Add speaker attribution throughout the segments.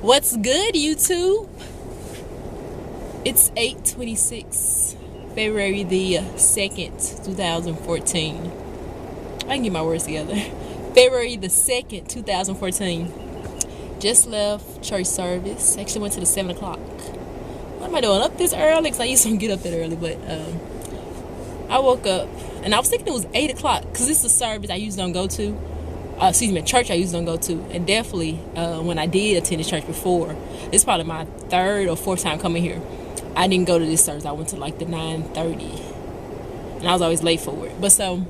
Speaker 1: What's good, YouTube? It's 8/26, February the 2nd, 2014. I can get my words together. February the 2nd, 2014. Just left church service. Actually went to the 7 o'clock. What am I doing up this early? Because I used to get up that early, but I woke up and I was thinking it was 8 o'clock because this is a service I usually don't go to. Church I usually don't go to. And definitely when I did attend the church before, it's probably my third or fourth time coming here. I didn't go to this service. I went to like the 9:30, and I was always late for it. But so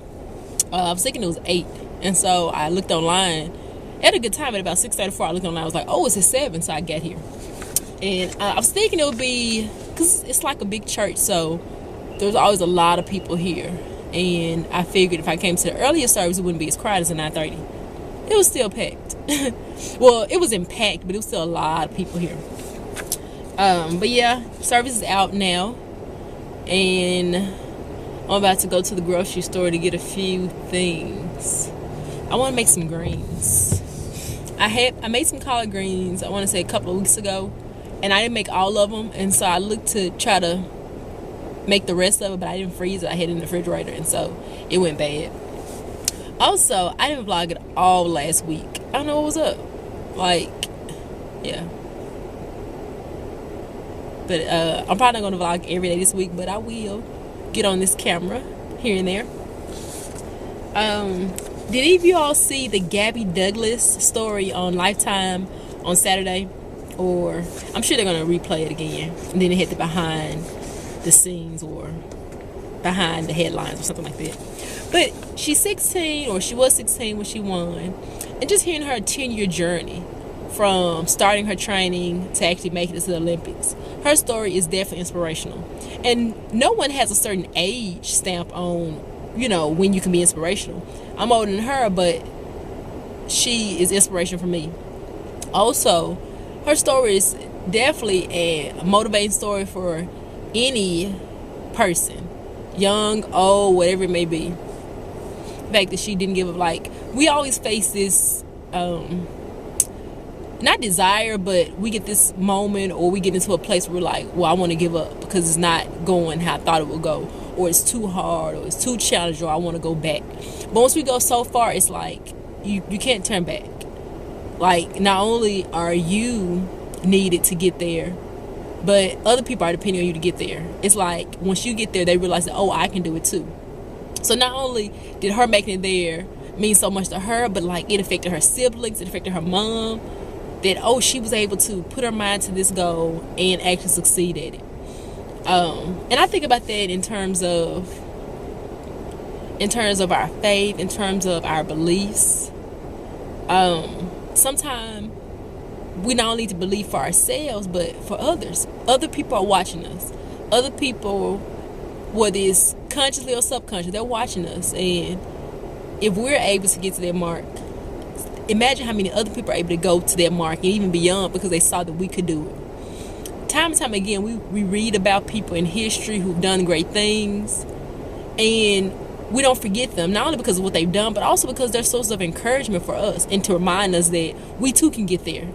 Speaker 1: I was thinking it was 8, and so I looked online. At a good time at about 6:34. I looked online. I was like, oh, it's at 7, so I got here. And I was thinking it would be, because it's like a big church, so there's always a lot of people here. And I figured if I came to the earlier service, it wouldn't be as crowded as the 9:30. It was still packed. Well, it wasn't packed, but it was still a lot of people here. But yeah, service is out now, and I'm about to go to the grocery store to get a few things. I want to make some greens. I made some collard greens, I want to say a couple of weeks ago, and I didn't make all of them, and so I looked to try to make the rest of it, but I didn't freeze it. I had it in the refrigerator, and so it went bad. Also, I didn't vlog it all last week. I don't know what was up. Yeah. But I'm probably not going to vlog every day this week, but I will get on this camera here and there. Did any of you all see the Gabby Douglas story on Lifetime on Saturday? Or I'm sure they're going to replay it again, and then they hit the behind the scenes or behind the headlines or something like that. But she's 16, or she was 16 when she won, and just hearing her 10-year journey from starting her training to actually making it to the Olympics. Her story is definitely inspirational. And no one has a certain age stamp on, when you can be inspirational. I'm older than her, but she is inspiration for me. Also, her story is definitely a motivating story for any person, young, old, whatever it may be. The fact that she didn't give up, we always face this, not desire, but we get this moment, or we get into a place where we're like, well, I want to give up because it's not going how I thought it would go, or it's too hard, or it's too challenging, or I want to go back. But once we go so far, it's like you can't turn back. Not only are you needed to get there, but other people are depending on you to get there. It's like once you get there, they realize that, oh, I can do it too. So not only did her making it there mean so much to her, but it affected her siblings, it affected her mom, that, oh, she was able to put her mind to this goal and actually succeed at it. And I think about that in terms of our faith, in terms of our beliefs. Sometimes we not only need to believe for ourselves, but for others. Other people are watching us. Other people, whether it's consciously or subconsciously, they're watching us. And if we're able to get to that mark, imagine how many other people are able to go to that mark and even beyond, because they saw that we could do it. Time and time again, we read about people in history who've done great things, and we don't forget them, not only because of what they've done, but also because they're sources of encouragement for us, and to remind us that we too can get there.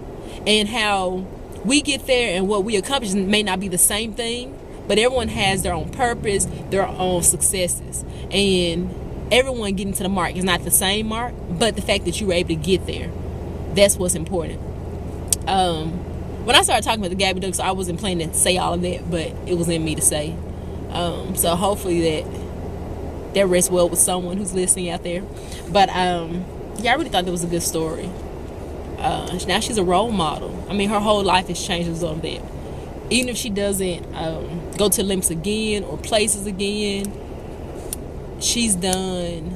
Speaker 1: And how we get there and what we accomplish may not be the same thing, but everyone has their own purpose, their own successes, and everyone getting to the mark is not the same mark, but the fact that you were able to get there, that's what's important. When I started talking about the Gabby Douglas, I wasn't planning to say all of that, but it was in me to say. So hopefully that rests well with someone who's listening out there. But I really thought that was a good story. Now she's a role model. I mean, her whole life has changed as a result of that. Even if she doesn't go to Olympics again or places again, she's done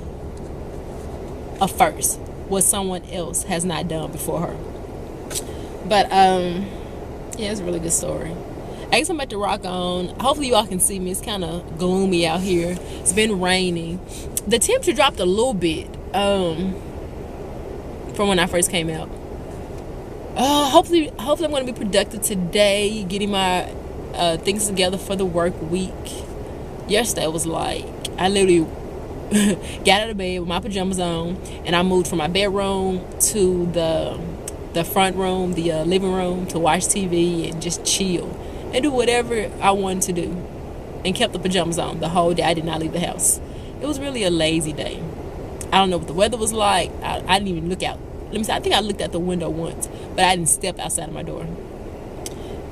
Speaker 1: a first, what someone else has not done before her. But yeah, it's a really good story. I guess I'm about to rock on. Hopefully you all can see me. It's kind of gloomy out here. It's been raining. The temperature dropped a little bit from when I first came out. Hopefully I'm going to be productive today, getting my things together for the work week. Yesterday was I literally got out of bed with my pajamas on, and I moved from my bedroom to the the front room, the living room, to watch TV and just chill and do whatever I wanted to do, and kept the pajamas on the whole day. I did not leave the house. It was really a lazy day. I don't know what the weather was like. I didn't even look out. Let me see. I think I looked out the window once, but I didn't step outside of my door.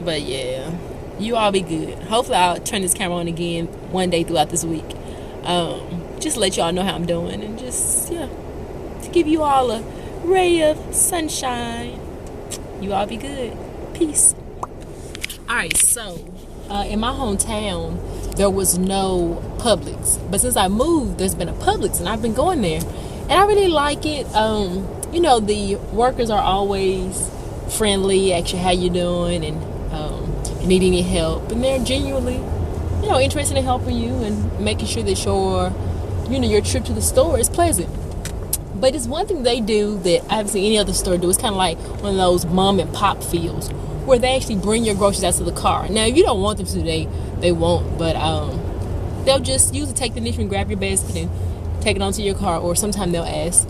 Speaker 1: But yeah, you all be good. Hopefully I'll turn this camera on again one day throughout this week. Just let y'all know how I'm doing, and just, yeah, to give you all a ray of sunshine. You all be good. Peace. Alright, so in my hometown there was no Publix, but since I moved there's been a Publix, and I've been going there, and I really like it. The workers are always friendly, ask you how you doing, and you need any help, and they're genuinely interested in helping you and making sure that your trip to the store is pleasant. But it's one thing they do that I haven't seen any other store do. It's kind of like one of those mom and pop feels where they actually bring your groceries out to the car. Now, if you don't want them to, they won't. But they'll just usually take the initiative and grab your basket and take it onto your car, or sometimes they'll ask.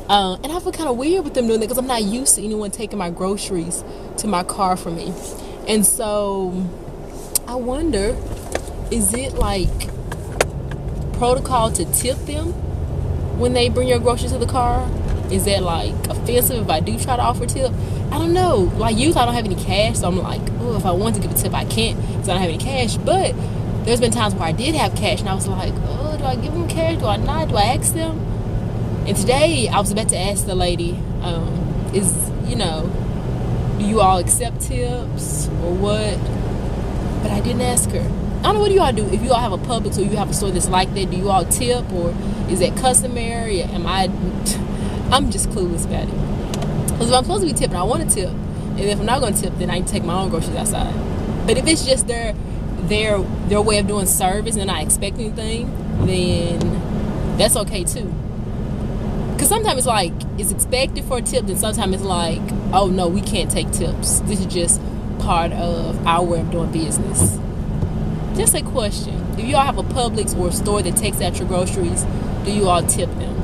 Speaker 1: And I feel kind of weird with them doing that because I'm not used to anyone taking my groceries to my car for me. And so I wonder, is it like protocol to tip them when they bring your groceries to the car? Is that like offensive if I do try to offer a tip? I don't know. Like, usually I don't have any cash, so I'm like, oh, if I want to give a tip I can't because I don't have any cash. But there's been times where I did have cash, and I was like, oh, do I give them cash? Do I not? Do I ask them? And today I was about to ask the lady, do you all accept tips or what? But I didn't ask her. I don't know, what do you all do? If you all have a Publix or you have a store that's like that, do you all tip, or is that customary? I'm just clueless about it. Because if I'm supposed to be tipping, I want to tip. And if I'm not going to tip, then I can take my own groceries outside. But if it's just their way of doing service and they're not expecting anything, then that's okay too. Because sometimes it's like it's expected for a tip, then sometimes it's like, oh no, we can't take tips. This is just part of our way of doing business. Just a question. If you all have a Publix or a store that takes out your groceries, do you all tip them?